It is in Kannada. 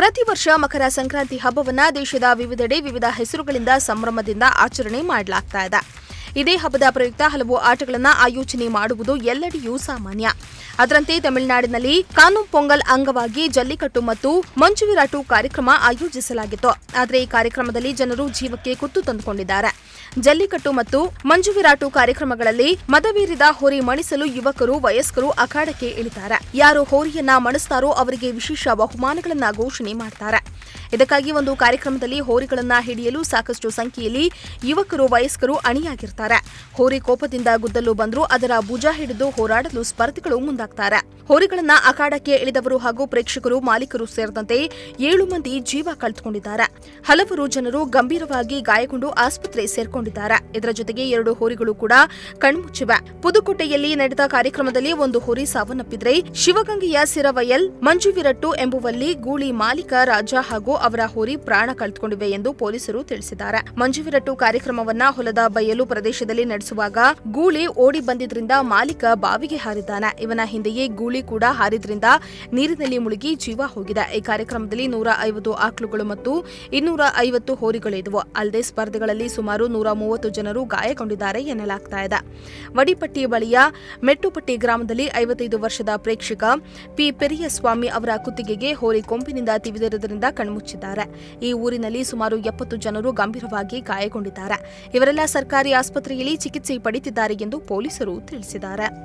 ಪ್ರತಿ ವರ್ಷ ಮಕರ ಸಂಕ್ರಾಂತಿ ಹಬ್ಬವನ್ನ ದೇಶದ ವಿವಿಧೆಡೆ ವಿವಿಧ ಹೆಸರುಗಳಿಂದ ಸಂಭ್ರಮದಿಂದ ಆಚರಣೆ ಮಾಡಲಾಗ್ತಾ ಇದೆ. ಇದೇ ಹಬ್ಬದ ಪ್ರಯುಕ್ತ ಹಲವು ಆಟಗಳನ್ನು ಆಯೋಜನೆ ಮಾಡುವುದು ಎಲ್ಲೆಡೆಯೂ ಸಾಮಾನ್ಯ. ಅದರಂತೆ ತಮಿಳುನಾಡಿನಲ್ಲಿ ಕಾನೂಂ ಪೊಂಗಲ್ ಅಂಗವಾಗಿ ಜಲ್ಲಿಕಟ್ಟು ಮತ್ತು ಮಂಜುವಿರಾಟು ಕಾರ್ಯಕ್ರಮ ಆಯೋಜಿಸಲಾಗಿತ್ತು. ಆದರೆ ಈ ಕಾರ್ಯಕ್ರಮದಲ್ಲಿ ಜನರು ಜೀವಕ್ಕೆ ಕುತ್ತು ತಂದುಕೊಂಡಿದ್ದಾರೆ. ಜಲ್ಲಿಕಟ್ಟು ಮತ್ತು ಮಂಜುವಿರಾಟು ಕಾರ್ಯಕ್ರಮಗಳಲ್ಲಿ ಮದವೇರಿದ ಹೋರಿ ಮಣಿಸಲು ಯುವಕರು, ವಯಸ್ಕರು ಅಖಾಡಕ್ಕೆ ಇಳಿತಾರೆ. ಯಾರು ಹೋರಿಯನ್ನ ಮಣಿಸ್ತಾರೋ ಅವರಿಗೆ ವಿಶೇಷ ಬಹುಮಾನಗಳನ್ನ ಘೋಷಣೆ ಮಾಡ್ತಾರೆ. ಇದಕ್ಕಾಗಿ ಒಂದು ಕಾರ್ಯಕ್ರಮದಲ್ಲಿ ಹೋರಿಗಳನ್ನ ಹಿಡಿಯಲು ಸಾಕಷ್ಟು ಸಂಖ್ಯೆಯಲ್ಲಿ ಯುವಕರು, ವಯಸ್ಕರು ಅಣಿಯಾಗಿರ್ತಾರೆ. ಹೋರಿ ಕೋಪದಿಂದ ಗುದ್ದಲು ಬಂದರೂ ಅದರ ಭುಜ ಹಿಡಿದು ಹೋರಾಡಲು ಸ್ಪರ್ಧಿಗಳು ಮುಂದಾಗ್ತಾರೆ. ಹೋರಿಗಳನ್ನ ಅಖಾಡಕ್ಕೆ ಇಳಿದವರು ಹಾಗೂ ಪ್ರೇಕ್ಷಕರು, ಮಾಲೀಕರು ಸೇರಿದಂತೆ 7 ಮಂದಿ ಜೀವ ಕಳೆದುಕೊಂಡಿದ್ದಾರೆ. ಹಲವರು ಜನರು ಗಂಭೀರವಾಗಿ ಗಾಯಗೊಂಡು ಆಸ್ಪತ್ರೆ ಸೇರ್ಕೊಂಡಿದ್ದಾರೆ. ಇದರ ಜೊತೆಗೆ 2 ಹೋರಿಗಳು ಕೂಡ ಕಣ್ಮುಚ್ಚಿವೆ. ಪುದುಕೋಟೆಯಲ್ಲಿ ನಡೆದ ಕಾರ್ಯಕ್ರಮದಲ್ಲಿ ಒಂದು ಹೋರಿ ಸಾವನ್ನಪ್ಪಿದ್ರೆ, ಶಿವಗಂಗೆಯ ಸಿರವಯಲ್ ಮಂಜುವಿರಟ್ಟು ಎಂಬುವಲ್ಲಿ ಗೂಳಿ ಮಾಲೀಕ ರಾಜ ಹಾಗೂ ಅವರ ಹೋರಿ ಪ್ರಾಣ ಕಳೆದುಕೊಂಡಿವೆ ಎಂದು ಪೊಲೀಸರು ತಿಳಿಸಿದ್ದಾರೆ. ಮಂಜುವಿರಟ್ಟು ಕಾರ್ಯಕ್ರಮವನ್ನ ಹೊಲದ ಬಯಲು ಪ್ರದೇಶದಲ್ಲಿ ನಡೆಸುವಾಗ ಗೂಳಿ ಓಡಿ ಬಂದಿದ್ರಿಂದ ಮಾಲೀಕ ಬಾವಿಗೆ ಹಾರಿದ್ದಾನೆ. ಇವನ ಹಿಂದೆಯೇ ಗೂಳಿ ಕೂಡ ಹಾರಿದ್ರಿಂದ ನೀರಿನಲ್ಲಿ ಮುಳುಗಿ ಜೀವ ಹೋಗಿದೆ. ಈ ಕಾರ್ಯಕ್ರಮದಲ್ಲಿ 150 ಆಕಳುಗಳು ಮತ್ತು 250 ಹೋರಿಗಳಿದ್ವು. ಅಲ್ಲದೆ ಸ್ಪರ್ಧೆಗಳಲ್ಲಿ ಸುಮಾರು 130 ಜನರು ಗಾಯಗೊಂಡಿದ್ದಾರೆ ಎನ್ನಲಾಗ್ತಾ ಇದೆ. ವಡಿಪಟ್ಟಿ ಬಳಿಯ ಮೆಟ್ಟುಪಟ್ಟಿ ಗ್ರಾಮದಲ್ಲಿ 55 ವರ್ಷದ ಪ್ರೇಕ್ಷಕ ಪಿ. ಪೆರಿಯಸ್ವಾಮಿ ಅವರ ಕುತ್ತಿಗೆಗೆ ಹೋರಿ ಕೊಂಬಿನಿಂದ ತಿವಿದಿರುವುದರಿಂದ ಕಣ್ಮುಚ್ಚಿದ್ದಾರೆ. ಈ ಊರಿನಲ್ಲಿ ಸುಮಾರು 70 ಜನರು ಗಂಭೀರವಾಗಿ ಗಾಯಗೊಂಡಿದ್ದಾರೆ. ಇವರೆಲ್ಲ ಸರ್ಕಾರಿ ಆಸ್ಪತ್ರೆಯಲ್ಲಿ ಚಿಕಿತ್ಸೆ ಪಡೆದಿದ್ದಾರೆ ಎಂದು ಪೊಲೀಸರು ತಿಳಿಸಿದ್ದಾರೆ.